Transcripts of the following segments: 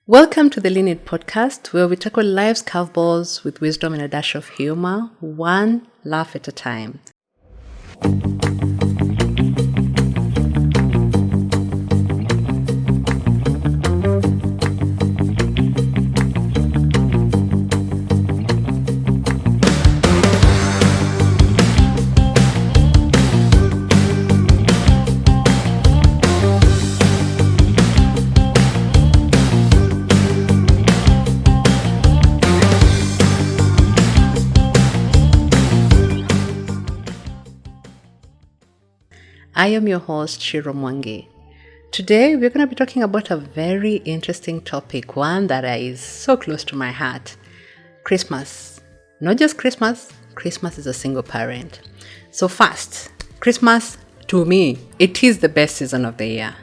Welcome to the Lean podcast, where we tackle life's curveballs with wisdom and a dash of humor, one laugh at a time. I am your host, Shiro Mwangi. Today, we're going to be talking about a very interesting topic, one that is so close to my heart. Christmas. Not just Christmas, Christmas is a single parent. So first, Christmas, to me, it is the best season of the year.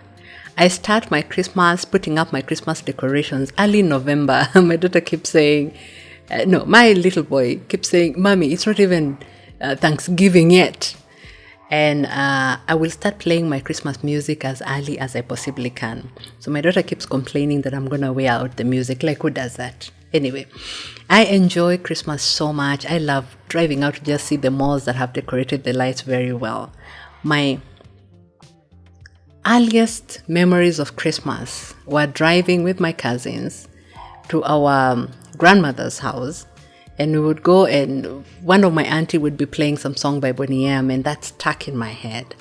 I start my Christmas, putting up my Christmas decorations early November. My daughter keeps saying, my little boy keeps saying, Mommy, it's not even Thanksgiving yet. And I will start playing my Christmas music as early as I possibly can. So my daughter keeps complaining that I'm going to wear out the music. Like, who does that? Anyway, I enjoy Christmas so much. I love driving out to just see the malls that have decorated the lights very well. My earliest memories of Christmas were driving with my cousins to our grandmother's house. And we would go, and one of my auntie would be playing some song by Bonnie M, and that stuck in my head.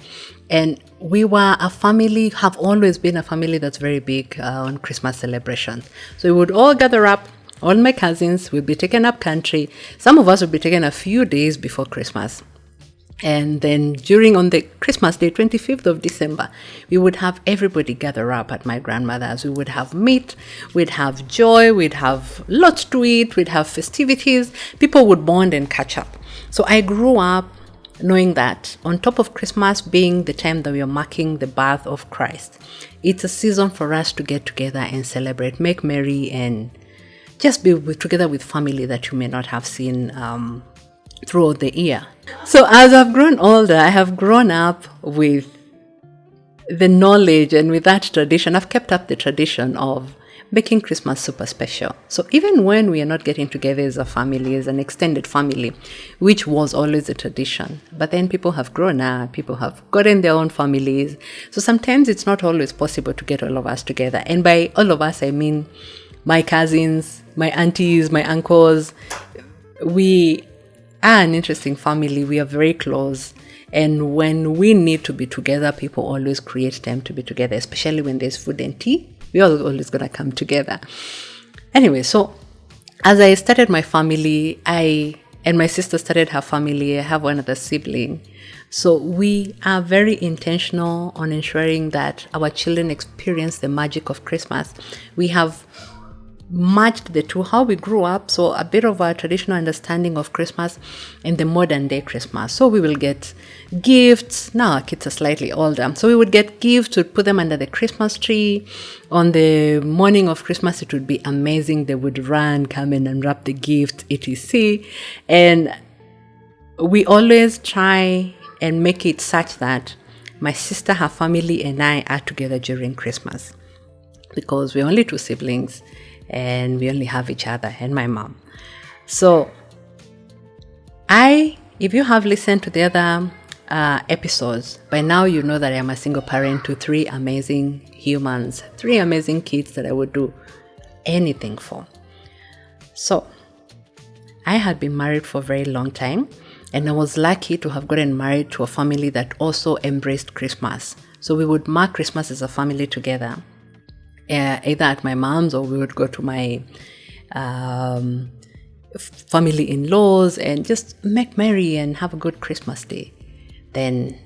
And we were a family, have always been a family that's very big on Christmas celebrations. So we would all gather up, all my cousins would be taken up country. Some of us would be taken a few days before Christmas. And then on the Christmas day, 25th of December, we would have everybody gather up at my grandmother's. We would have meat, we'd have joy, we'd have lots to eat, we'd have festivities. People would bond and catch up. So I grew up knowing that on top of Christmas being the time that we are marking the birth of Christ, it's a season for us to get together and celebrate, make merry, and just be together with family that you may not have seen throughout the year. So as I've grown older, I have grown up with the knowledge and with that tradition. I've kept up the tradition of making Christmas super special. So even when we are not getting together as a family, as an extended family, which was always a tradition, but then people have grown up, people have gotten their own families. So sometimes it's not always possible to get all of us together. And by all of us, I mean my cousins, my aunties, my uncles. We are an interesting family. We are very close. And when we need to be together, people always create time to be together, especially when there's food and tea. We're always going to come together. Anyway, so as I started my family, and my sister started her family. I have one other sibling. So we are very intentional on ensuring that our children experience the magic of Christmas. We have matched the two, how we grew up, so a bit of our traditional understanding of Christmas and the modern day Christmas. So we will get gifts. Now our kids are slightly older, so we would get gifts, we'd put them under the Christmas tree. On the morning of Christmas, it would be amazing. They would run, come in and wrap the gift, etc. And we always try and make it such that my sister, her family, and I are together during Christmas, because we're only two siblings and we only have each other and my mom. So if you have listened to the other episodes, by now you know that I am a single parent to three amazing humans, three amazing kids that I would do anything for. So I had been married for a very long time, and I was lucky to have gotten married to a family that also embraced Christmas. So we would mark Christmas as a family together. Either at my mom's, or we would go to my family in-laws and just make merry and have a good Christmas day. Then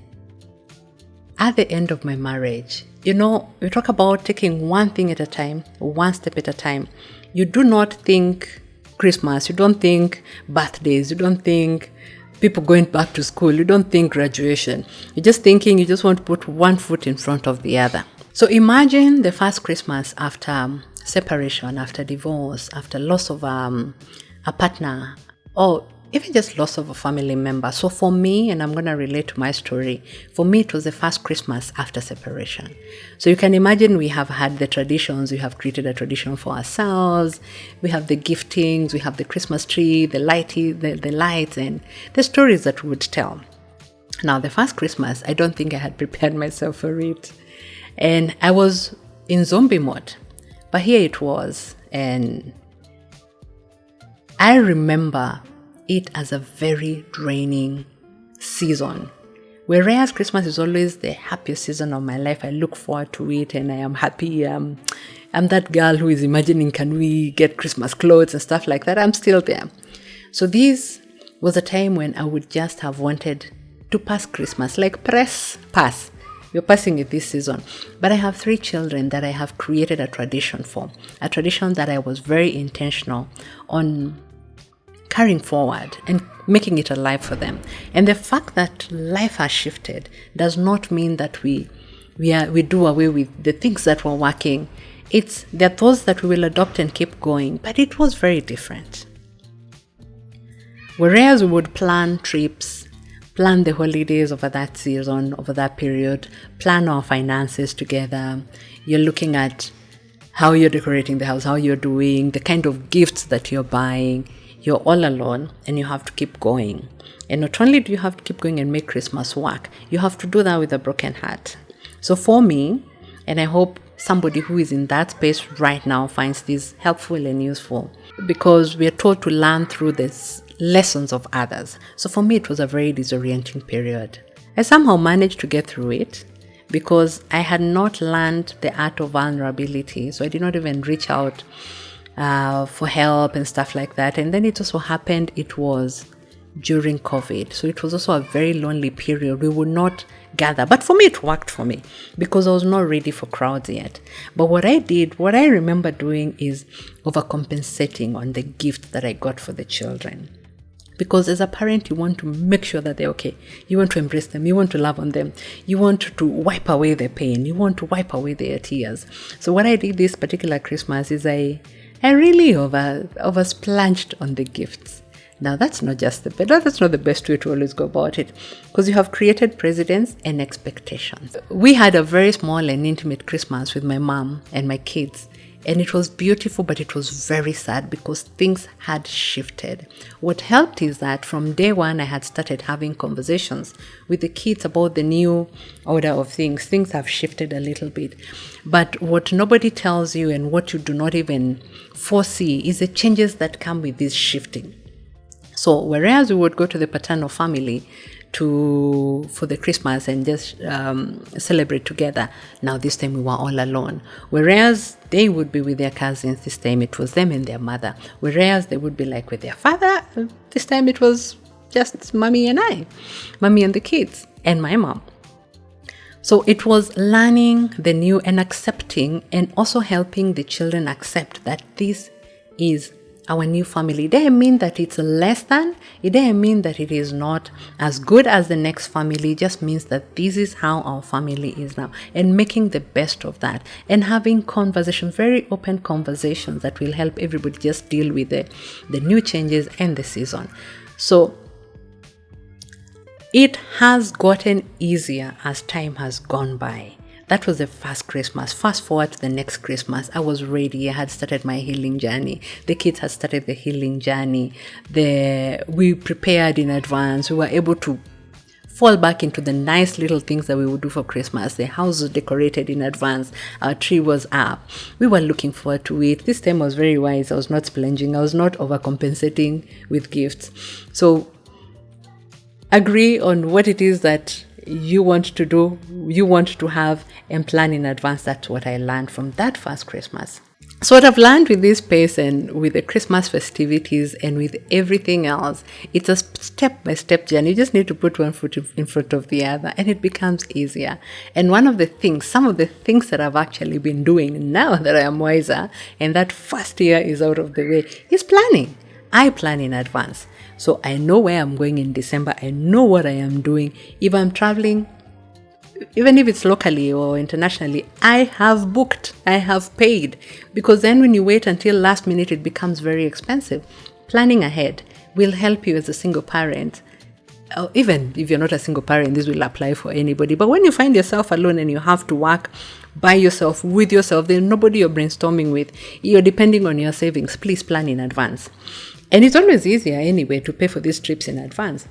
at the end of my marriage, we talk about taking one thing at a time, one step at a time. You do not think Christmas, you don't think birthdays, you don't think people going back to school, you don't think graduation. You're just thinking you just want to put one foot in front of the other. So imagine the first Christmas after separation, after divorce, after loss of a partner, or even just loss of a family member. So for me, and I'm going to relate to my story, for me, it was the first Christmas after separation. So you can imagine we have had the traditions, we have created a tradition for ourselves, we have the giftings, we have the Christmas tree, the lights, and the stories that we would tell. Now, the first Christmas, I don't think I had prepared myself for it. And I was in zombie mode. But here it was. And I remember it as a very draining season. Whereas Christmas is always the happiest season of my life, I look forward to it and I am happy. I'm that girl who is imagining, can we get Christmas clothes and stuff like that? I'm still there. So this was a time when I would just have wanted to pass Christmas, like pass. You're passing it this season. But I have 3 children that I have created a tradition for, a tradition that I was very intentional on carrying forward and making it alive for them. And the fact that life has shifted does not mean that we do away with the things that were working. There are those that we will adopt and keep going, but it was very different. Whereas we would plan trips, plan the holidays over that season, over that period, plan our finances together. You're looking at how you're decorating the house, how you're doing, the kind of gifts that you're buying. You're all alone and you have to keep going. And not only do you have to keep going and make Christmas work, you have to do that with a broken heart. So for me, and I hope somebody who is in that space right now finds this helpful and useful, because we are told to learn through this lessons of others. So for me, it was a very disorienting period. I somehow managed to get through it because I had not learned the art of vulnerability. So I did not even reach out for help and stuff like that. And then it also happened, it was during COVID. So it was also a very lonely period. We would not gather. But for me, it worked for me because I was not ready for crowds yet. But what I remember doing is overcompensating on the gift that I got for the children. Because as a parent, you want to make sure that they're okay. You want to embrace them. You want to love on them. You want to wipe away their pain. You want to wipe away their tears. So what I did this particular Christmas is I really over splurged on the gifts. Now that's not the best way to always go about it, because you have created precedents and expectations. We had a very small and intimate Christmas with my mom and my kids, and it was beautiful, but it was very sad because things had shifted. What helped is that from day one, I had started having conversations with the kids about the new order of things. Things have shifted a little bit. But what nobody tells you and what you do not even foresee is the changes that come with this shifting. So whereas we would go to the paternal family for the Christmas and just celebrate together, now this time we were all alone. Whereas they would be with their cousins, this time it was them and their mother. Whereas they would be like with their father, this time it was just mommy and the kids and my mom. So it was learning the new and accepting, and also helping the children accept that this is our new family. It doesn't mean that it's less than, it doesn't mean that it is not as good as the next family. It just means that this is how our family is now, and making the best of that and having conversations, very open conversations that will help everybody just deal with the new changes and the season. So it has gotten easier as time has gone by. That was the first Christmas. Fast forward to the next Christmas, I was ready. I had started my healing journey. The kids had started the healing journey. We prepared in advance. We were able to fall back into the nice little things that we would do for Christmas. The house was decorated in advance. Our tree was up. We were looking forward to it. This time I was very wise. I was not splurging. I was not overcompensating with gifts. So agree on what it is that you want to do, you want to have, and plan in advance. That's what I learned from that first Christmas. So what I've learned with this space and with the Christmas festivities and with everything else, it's a step-by-step journey. You just need to put one foot in front of the other and it becomes easier. And some of the things that I've actually been doing now that I am wiser and that first year is out of the way is planning. I plan in advance. So I know where I'm going in December. I know what I am doing. If I'm traveling, even if it's locally or internationally, I have booked, I have paid. Because then when you wait until last minute, it becomes very expensive. Planning ahead will help you as a single parent. Even if you're not a single parent, this will apply for anybody. But when you find yourself alone and you have to work by yourself, with yourself, there's nobody you're brainstorming with, you're depending on your savings, please plan in advance. And it's always easier anyway to pay for these trips in advance.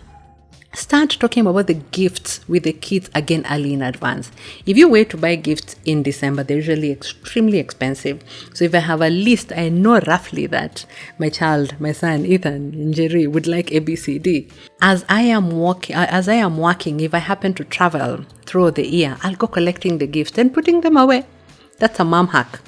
Start talking about the gifts with the kids again early in advance. If you wait to buy gifts in December, they're usually extremely expensive. So if I have a list, I know roughly that my son, Ethan, and Jerry would like ABCD. As I am working, if I happen to travel through the year, I'll go collecting the gifts and putting them away. That's a mom hack.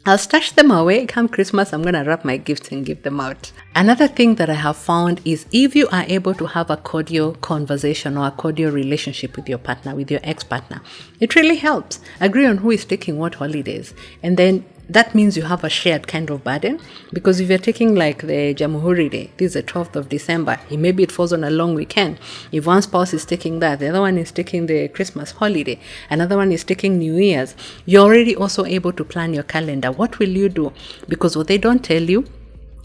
I'll stash them away. Come Christmas, I'm going to wrap my gifts and give them out. Another thing that I have found is if you are able to have a cordial conversation or a cordial relationship with your partner, with your ex-partner, it really helps. Agree on who is taking what holidays. And then that means you have a shared kind of burden, because if you're taking like the Jamhuri Day, this is the 12th of December, maybe it falls on a long weekend. If one spouse is taking that, the other one is taking the Christmas holiday, another one is taking New Year's, you're already also able to plan your calendar. What will you do? Because what they don't tell you,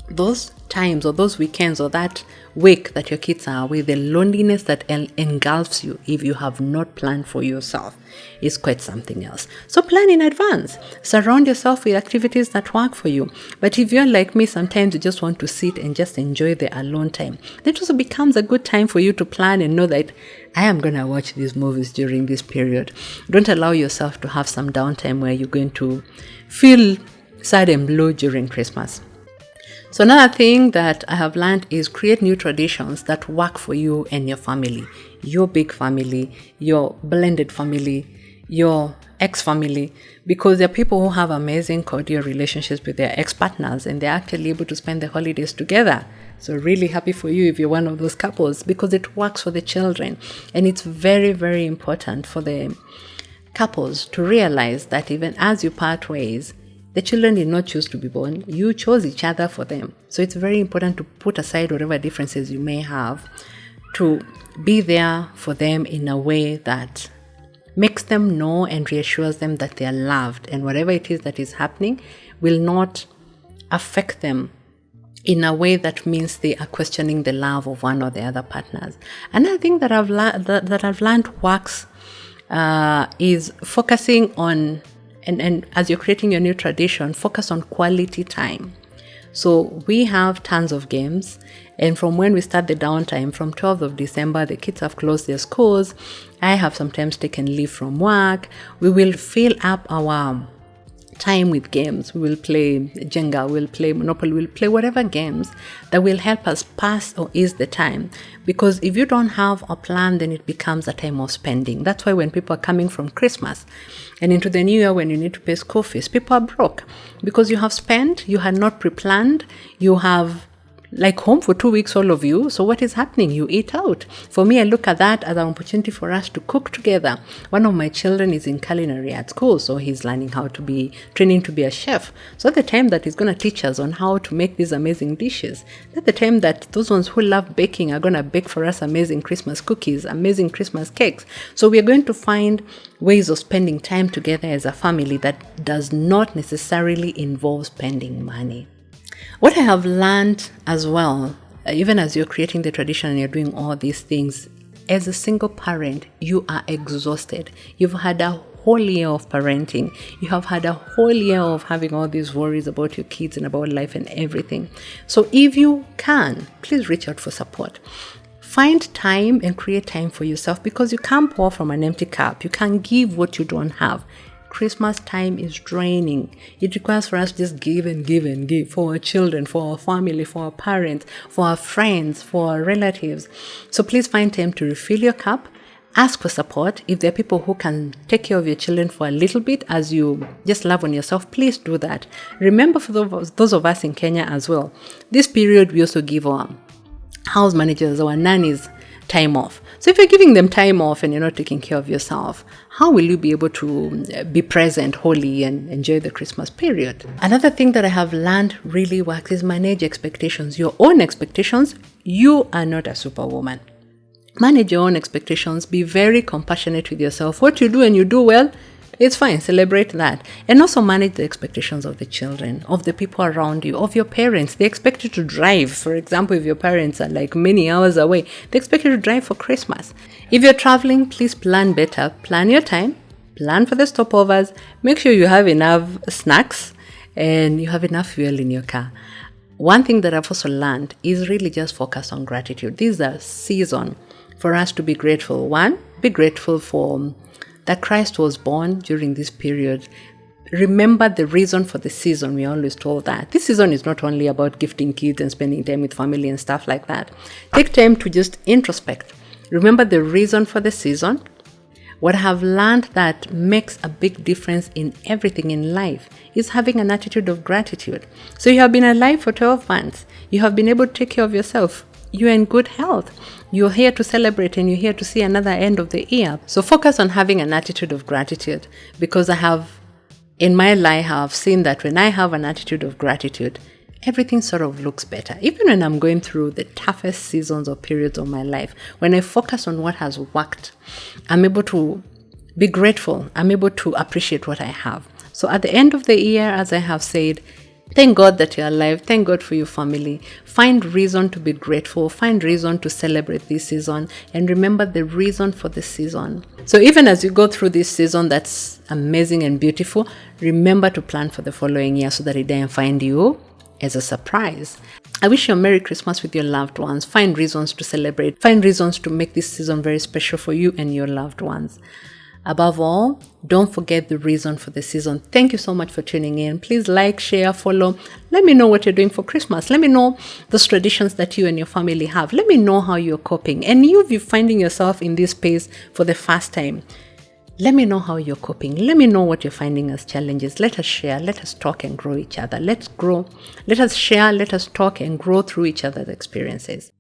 those times or those weekends or that week that your kids are away, the loneliness that engulfs you if you have not planned for yourself is quite something else. So plan in advance. Surround yourself with activities that work for you. But if you're like me, sometimes you just want to sit and just enjoy the alone time, that also becomes a good time for you to plan and know that I am going to watch these movies during this period. Don't allow yourself to have some downtime where you're going to feel sad and blue during Christmas. So another thing that I have learned is create new traditions that work for you and your family, your big family, your blended family, your ex-family, because there are people who have amazing cordial relationships with their ex-partners and they're actually able to spend the holidays together. So really happy for you if you're one of those couples, because it works for the children. And it's very, very important for the couples to realize that even as you part ways, the children did not choose to be born. You chose each other for them. So it's very important to put aside whatever differences you may have, to be there for them in a way that makes them know and reassures them that they are loved, and whatever it is that is happening will not affect them in a way that means they are questioning the love of one or the other partners. Another thing that I've learned works is focusing on, and as you're creating your new tradition, focus on quality time. So we have tons of games, and from when we start the downtime, from 12th of December, the kids have closed their schools. I have sometimes taken leave from work. We will fill up our time with games. We will play Jenga, we'll play Monopoly, we'll play whatever games that will help us pass or ease the time. Because if you don't have a plan, then it becomes a time of spending. That's why when people are coming from Christmas and into the new year, when you need to pay school fees, people are broke because you have spent, you had not pre-planned, you have like home for 2 weeks, all of you. So what is happening? You eat out. For me, I look at that as an opportunity for us to cook together. One of my children is in culinary at school, so he's learning how to be, training to be a chef. So at the time that he's going to teach us on how to make these amazing dishes, at the time that those ones who love baking are going to bake for us amazing Christmas cookies, amazing Christmas cakes. So we are going to find ways of spending time together as a family that does not necessarily involve spending money. What I have learned as well, even as you're creating the tradition and you're doing all these things, as a single parent, you are exhausted. You've had a whole year of parenting. You have had a whole year of having all these worries about your kids and about life and everything. So if you can, please reach out for support. Find time and create time for yourself, because you can't pour from an empty cup. You can't give what you don't have. Christmas time is draining. It requires for us to just give and give and give for our children, for our family, for our parents, for our friends, for our relatives. So please find time to refill your cup. Ask for support. If there are people who can take care of your children for a little bit as you just love on yourself, please do that. Remember, for those of us in Kenya as well, this period we also give our house managers, our nannies, time off. So if you're giving them time off and you're not taking care of yourself, how will you be able to be present wholly and enjoy the Christmas period? Another thing that I have learned really works is manage expectations, your own expectations. You are not a superwoman. Manage your own expectations. Be very compassionate with yourself. What you do and you do well, It's fine, celebrate that. And also manage the expectations of the children, of the people around you, of your parents. They expect you to drive. For example, if your parents are like many hours away, they expect you to drive for Christmas. If you're traveling, please plan better. Plan your time, plan for the stopovers, make sure you have enough snacks and you have enough fuel in your car. One thing that I've also learned is really just focus on gratitude. This is a season for us to be grateful. One, be grateful for that Christ was born during this period. Remember the reason for the season. We always told that. This season is not only about gifting kids and spending time with family and stuff like that. Take time to just introspect. Remember the reason for the season. What I have learned that makes a big difference in everything in life is having an attitude of gratitude. So you have been alive for 12 months. You have been able to take care of yourself. You're in good health. You're here to celebrate and you're here to see another end of the year. So focus on having an attitude of gratitude, because in my life, I have seen that when I have an attitude of gratitude, everything sort of looks better. Even when I'm going through the toughest seasons or periods of my life, when I focus on what has worked, I'm able to be grateful. I'm able to appreciate what I have. So at the end of the year, as I have said, thank God that you're alive. Thank God for your family. Find reason to be grateful. Find reason to celebrate this season. And remember the reason for the season. So even as you go through this season that's amazing and beautiful, remember to plan for the following year so that it doesn't find you as a surprise. I wish you a Merry Christmas with your loved ones. Find reasons to celebrate. Find reasons to make this season very special for you and your loved ones. Above all, don't forget the reason for the season. Thank you so much for tuning in. Please like, share, follow. Let me know what you're doing for Christmas. Let me know those traditions that you and your family have. Let me know how you're coping. And you, if you're finding yourself in this space for the first time, let me know how you're coping. Let me know what you're finding as challenges. Let us share. Let us talk and grow each other. Let's grow. Let us share. Let us talk and grow through each other's experiences.